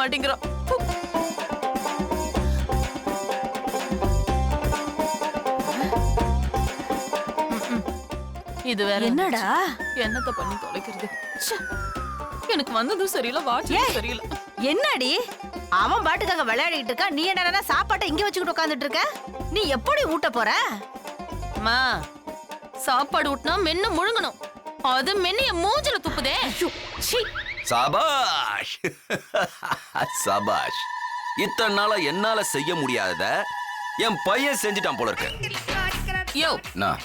மாட்டேங்கிறான். இது வேற என்னடா என்னத்த பண்ணி தொலைக்கிறது? எனக்கு வந்ததும் சரியில்லை, வாட்சும் சரியில்லை. என்னடி அவன் பாட்டுக்காக விளையாடிட்டு இருக்கா, நீ என்னடா சாப்பாட்டை இங்க வச்சுக்கிட்டு உட்கார்ந்துட்டு இருக்க? நீ எப்படி ஊட்ட போற? அம்மா, சாப்பாடு ஊட்டினா மென்னு முழுங்கணும். அது மென்னு என் மூஞ்சில துப்புதே. சபாஷ் சபாஷ். இத்தனை நாளா என்னால செய்ய முடியாதத என் பையன் செஞ்சுட்டான் போல இருக்கு. யோ, நான்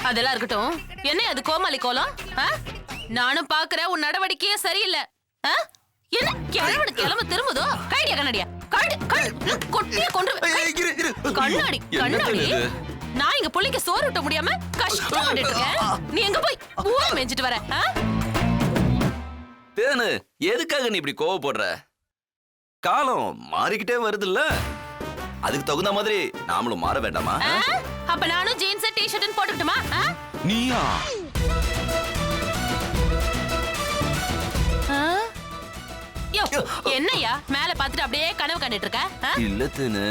அதெல்லாம் இருக்கட்டும். என்ன அது கோமாளி கோலம்? நானும் பாக்குறேன், உன் நடவடிக்கையே சரியில்லை. என்ன கிழவனு கிளம்ப திரும்புதோ? கைடியா கண்ணாடியா? கொட்டிய கொண்டு கண்ணாடி கண்ணாடி. நான் இங்க புள்ளைக்கு சோறு விட்ட முடியாம கஷ்டப்பட்டு இருக்கேன். நீ எங்க போய் ஊரை மேய்ஞ்சிட்டு வர? தேனு, எதுக்காக நீ இப்படி கோவப்படுற? காலம் மாறிக்கிட்டே வருதுல்ல, அதுக்கு தகுந்த மாதிரி நாமளும் மாற வேண்டாமா? அப்ப நானும் ஜீன்ஸ் டி-ஷர்ட் போட்டுக்கிட்டுமா? நீயா? என்னையா மேல பாத்துட்டு அப்படியே கனவு கண்டுட்டு இருக்க? இல்ல தேனு,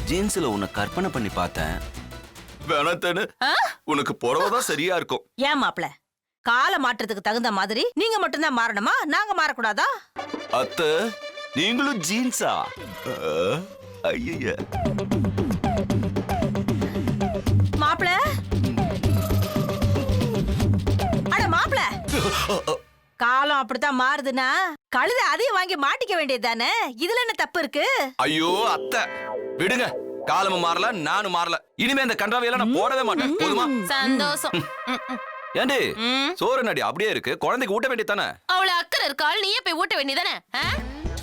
ஜீன்ஸ்ல உன்னை கற்பனை பண்ணி பார்த்தேன். வேணா தேனு, உனக்கு புடவைதான் சரியா இருக்கும். ஏன் மாப்ள, கால மாற்றத்துக்கு தகுந்த மாதிரி நீங்க மட்டும்தான் மாறணுமா? நாங்க மாறக்கூடாதா? அத்தை, நீங்களும் ஜீன்ஸா? ஐய மாப்ள, அட மாப்ள, காலம் அப்படித்தான் மாறுதுன்னா கழுத அதையும் வாங்கி மாட்டிக்க வேண்டியது தானே. இதுல என்ன தப்பு இருக்கு? ஐயோ அத்தை, விடுங்க. காலமும் மாறல, நானும் மாறல. இனிமே இந்த கன்றாவையெல்லாம் நான் போடவே மாட்டேன். போதுமா? சந்தோஷம். ஏண்டி சோறு நடி அப்படியே இருக்கு, குழந்தைக்கு ஊட்ட வேண்டியதானே? அவளை அக்கறை இருக்காள், நீயே போய் ஊட்ட வேண்டியதானே?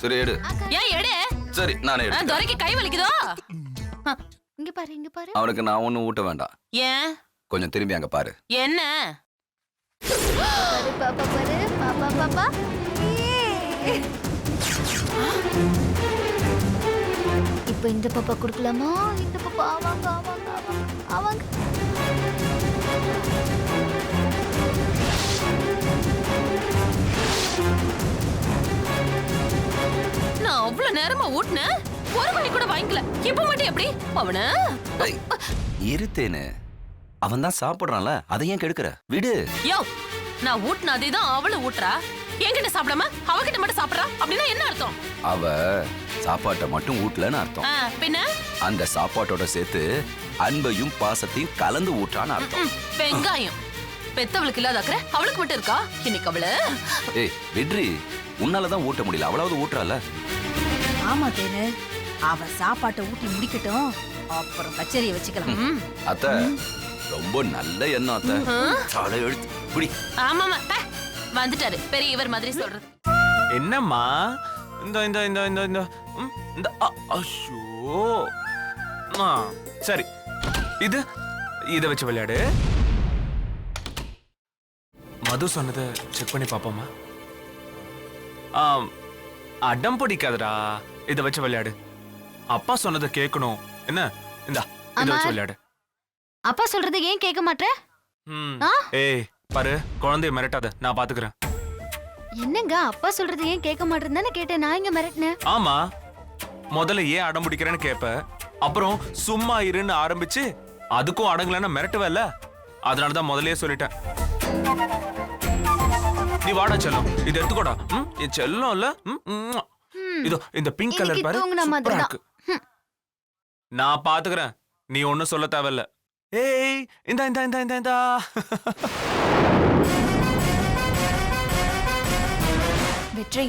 சரி எடு. ஏன் எடு? சரி நானே எடு. துரைக்கு கை வலிக்குதோ? இங்க பாரு, இங்க பாரு. அவனுக்கு நான் ஒண்ணும் ஊட்ட வேண்டாம். ஏன்? கொஞ்சம் திரும்பி அங்க பாரு. என்ன? பாரு பாப்பா, பாரு பாப்பா பாப்பா. இப்போ இந்த பாப்பா குடுக்கலாமா? இந்த பாப்பா ஆவாங்க ஆவாங்க ஆவாங்க ஆவாங்க. நான் அவ்வளவு நேரமா ஊட்டினேன், ஒரு மணி கூட வாங்கிக்கல. இப்ப மட்டும் எப்படி? அவன இருத்தேனு, அவன் தான் சாப்பிடுறான்ல, அதை ஏன் கெடுக்கிற? விடு. யோ, நான் ஊட்டின அதேதான் அவளும் ஊட்டுறா. என்கிட்ட சாப்பிடாம அவகிட்ட மட்டும் சாப்பிடுறா. அப்படின்னா என்ன அர்த்தம்? அவ சாப்பாட்டை மட்டும் ஊட்டலன்னு அர்த்தம். பின்ன அந்த சாப்பாட்டோட சேர்த்து அன்பையும் பாசத்தையும் கலந்து ஊட்டான்னு அர்த்தம். வெங்காயம் பெத்தவளுக்கு இல்லாத அக்கறை அவளுக்கு மட்டும் இருக்கா? இன்னைக்கு அவள ஏய் விட்ரி, உன்னாலதான் ஊட்ட முடியல, அவளாவது ஊட்டுறால. ஆமா தேனு, அவ சாப்பாட்டை ஊட்டி முடிக்கட்டும், அப்புறம் கச்சேரியை வச்சுக்கலாம். அத்தை, ரொம்ப நல்ல எண்ணம் அத்தை. தலை எழுத்து புடி. ஆமாமா, வந்துட்டாரு பெரிய இவர் மாதிரி சொல்றது. என்னம்மா இந்த இந்த இந்த இந்த இந்த இந்த அஷோ. சரி, இத வச்சு விளையாடு. மது சொன்னதை செக் பண்ணி பாப்போமா? அடம் பிடிக்காதடா, இத வச்சு விளையாடு. அப்பா சொன்னதை கேட்கணும். என்ன? இந்தா இத வச்சு விளையாடு. அப்பா சொல்றது ஏன் கேட்க மாட்டே? ஏய் பாரு, குழந்தைய மிரட்டாத, நான் பாத்துக்கிறேன். என்னங்க அப்பா சொல்றது ஏன் கேட்க மாட்டேன்னு கேட்டேன். நான் இங்க மிரட்டினேன். ஆமா, முதல்ல ஏன் அடம் பிடிக்கிறேன்னு கேப்ப, அப்புறம் சும்மா இருன்னு ஆரம்பிச்சு அதுக்கும் அடங்கலன்னா மிரட்டுவல்ல. அதனாலதான் முதல்லயே சொல்லிட்டேன். நீ வாடா செல்லம், இது எடுத்துக்கோடா. என் செல்லம் இல்ல. இதோ இந்த பிங்க் கலர் பாரு, சூப்பரா இருக்கு. நான் பாத்துக்கிறேன், நீ ஒண்ணும் சொல்ல தேவையில்ல. ஏய் இந்தா இந்தா இந்தா இந்தா இந்தா. வெற்றி,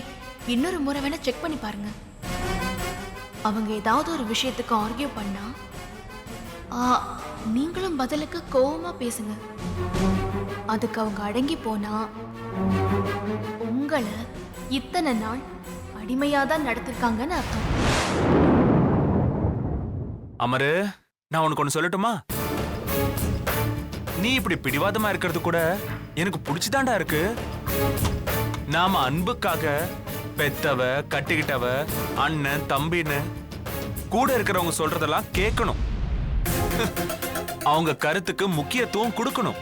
இன்னொரு முறை வேணா செக் பண்ணி பாருங்க. அவங்க ஏதாவது ஒரு விஷயத்துக்கு ஆர்கியூ பண்ணா நீங்களும் பதிலுக்கு கோவமா பேசுங்க. அதுக்கு அவங்க அடங்கி போனா உங்களை இத்தனை நாள் அடிமையாதான் நடத்திருக்காங்கன்னு அர்த்தம். அமரு, நான் உனக்கு ஒண்ணு சொல்லட்டுமா? நீ இப்படி பிடிவாதமா இருக்கிறது கூட எனக்கு பிடிச்சுதான்டா இருக்கு. நாம அன்புக்காக பெத்தவ, கட்டிக்கிட்டவ, அண்ணன், தம்பின்னு கூட இருக்கிறவங்க சொல்றதெல்லாம் கேட்கணும். அவங்க கருத்துக்கு முக்கியத்துவம் கொடுக்கணும்.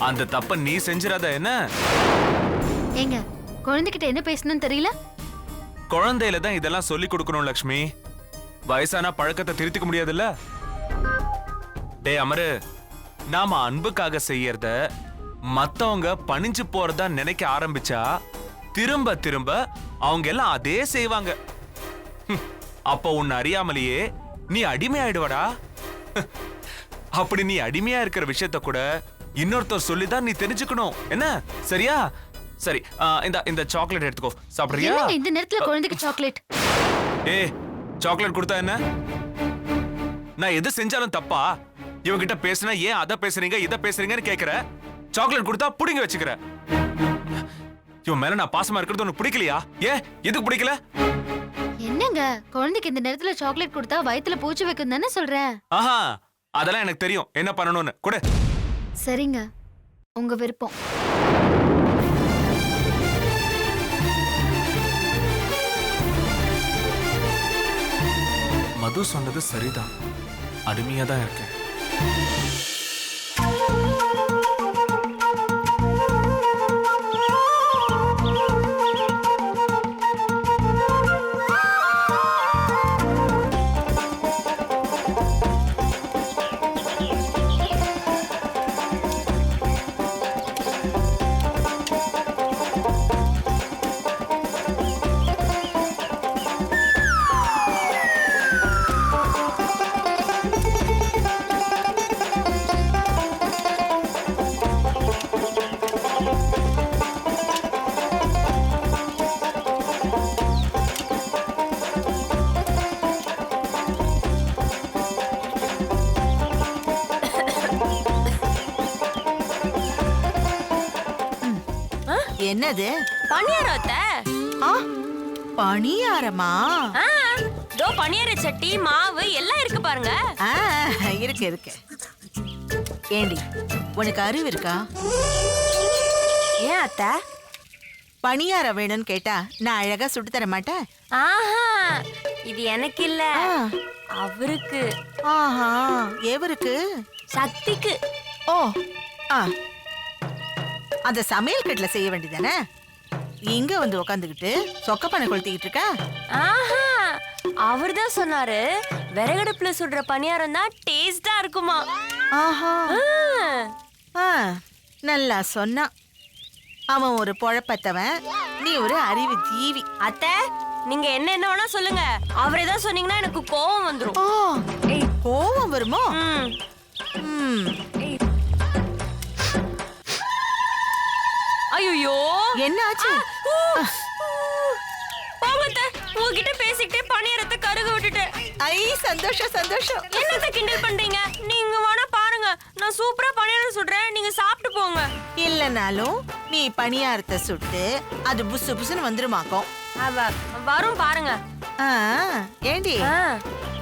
அந்த தப்ப நீ செஞ்சிராத. என்ன ஏங்க, குழந்தைகிட்ட என்ன பேசணும்னு தெரியல? குழந்தையில தான் இதெல்லாம் சொல்லி கொடுக்கணும் லக்ஷ்மி. வயசானா பழக்கத்தை திருத்திக்க முடியாதுல்ல. டே அமரு, நாம அன்புக்காக செய்யறத மத்தவங்க பணிஞ்சு போறதா நினைக்க ஆரம்பிச்சா திரும்ப திரும்ப அவங்க எல்லாம் அதே செய்வாங்க. அப்போ உன்னை அறியாமலேயே நீ அடிமை ஆயிடுவடா. அப்படி நீ அடிமையா இருக்கிற விஷயத்த கூட இன்னொருத்தர் சொல்லிதான் நீ தெரிஞ்சுக்கணும். என்ன சரியா? சரி, இந்த சாக்லேட் எடுத்துக்கோ. சாப்பிடுறியா? என்னங்க இந்த நேரத்துல குழந்தைக்கு சாக்லேட்? ஏ, சாக்லேட் கொடுத்தா என்ன? நான் எது செஞ்சாலும் தப்பா? இவங்கிட்ட பேசினா ஏன் அதை பேசுறீங்க இதை பேசுறீங்கன்னு கேக்குற. சாக்லேட் கொடுத்தா புடிங்க வச்சுக்கிற. இவன் மேல நான் பாசமா இருக்கிறது உனக்கு பிடிக்கலையா? ஏன் எதுக்கு பிடிக்கல? என்னங்க குழந்தைக்கு இந்த நேரத்துல சாக்லேட் கொடுத்தா வயித்துல பூச்சி வைக்கும் தானே சொல்றேன். ஆஹா, அதெல்லாம் எனக்கு தெரியும் என்ன பண்ணணும்னு. கொடு. சரிங்க, உங்க விருப்பம். மது சொன்னது சரிதான். அடிமையா தான் இருக்கேன். என்னது? பணியாரம் அத்தை. ஆ, பணியாரமா? தோ பணியார சட்டி மாவு எல்லாம் இருக்கு பாருங்க. ஆ, இருக்கு இருக்கு. ஏண்டி உனக்கு அறிவு இருக்கா? ஏன் அத்தை? பணியாரம் வேணும்னு கேட்டா நான் அழகா சுட்டு தர மாட்டேன். ஆஹா, இது எனக்கு இல்ல, ஆ. அவருக்கு, ஆஹா, எவருக்கு? சக்திக்கு. ஓ, ஆ, அந்த சமையல் கட்டுல செய்ய வேண்டியதானே? இங்க வந்து உக்காந்துக்கிட்டு சொக்கப்பனை கொளுத்திக்கிட்டு இருக்க. ஆஹா, அவர்தான் சொன்னாரு விறகடுப்புல சுடுற பணியாரம் தான் டேஸ்டா இருக்குமா. ஆஹா, ஆ, நல்லா சொன்னா. அவன் ஒரு பொழப்பத்தவன், நீ ஒரு அறிவு ஜீவி. அத்தை, நீங்க என்ன வேணா சொல்லுங்க, அவரே தான் சொன்னீங்கன்னா எனக்கு கோவம் வந்துரும். ஓ, கோவம் வருமோ? ம். ஐயோ, என்ன ஆச்சு? போங்கத்த, உங்ககிட்ட பேசிக்கிட்டே பணியாரத்தை கருக விட்டுட்டேன். ஐ, சந்தோஷம் சந்தோஷம். என்னத்த கிண்டல் பண்றீங்க? நீங்க வேணா பாருங்க, நான் சூப்பரா பணியாரம் சுடுறேன், நீங்க சாப்பிட்டு போங்க. இல்லனாலும் நீ பணியாரத்தை சுட்டு அது புசு புசுன்னு வந்துருமாக்கும். வரும் பாருங்க. ஆ, ஏண்டி ஆ.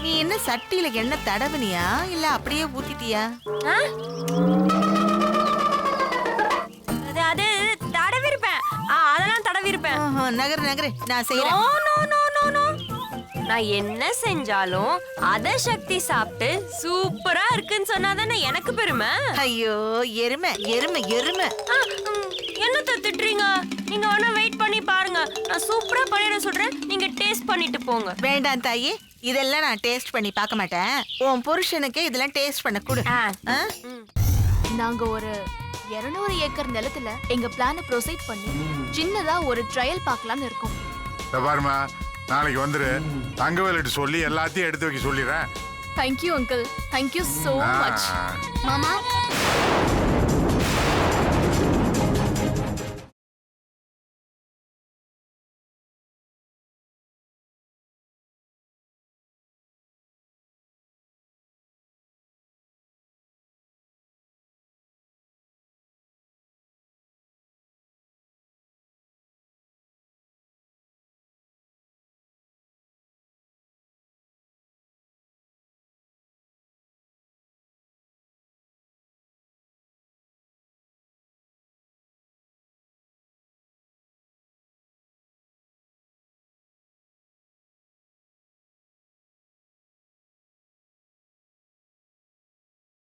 நீ என்ன சட்டியில எண்ணெய் தடவுனியா இல்ல அப்படியே ஊத்திட்டியா? ஆ? அது தடவிருப்பேன். அதெல்லாம் தடவிருப்பேன். ஆஹா, நகரு நகரு, நான் நோ செய்யறேன். No no no no. நான் என்ன செஞ்சாலும் அத சக்தி சாப்பிட்டு சூப்பரா இருக்குன்னு சொன்னாதானே எனக்கு பெருமை. ஐயோ, எருமை எருமை எருமை. என்னத்த திட்டுறீங்க? நீங்க வேணா வெயிட் பண்ணி பாருங்க, நான் சூப்பரா பணியாரம் சுடுறேன், நீங்க டேஸ்ட் பண்ணிட்டு போங்க. வேண்டாம் தாயி, இதெல்லாம் நான் டேஸ்ட் பண்ணி பார்க்க மாட்டேன். உன் புருஷனுக்கு இதெல்லாம் டேஸ்ட் பண்ண கொடு. ஆ. ஆ? நாங்க ஒரு 200 ஏக்கர் நிலத்துல எங்க பிளான ப்ரொசீட் பண்ணி சின்னதா ஒரு ட்ரையல் பார்க்கலாம்னு இருக்கோம். பாருமா, நாளைக்கு வந்துரு. தங்கவேலிட்டு சொல்லி எல்லாத்தையும் எடுத்து வைக்க சொல்லிடுறேன். Thank you uncle, thank you so much. மாமா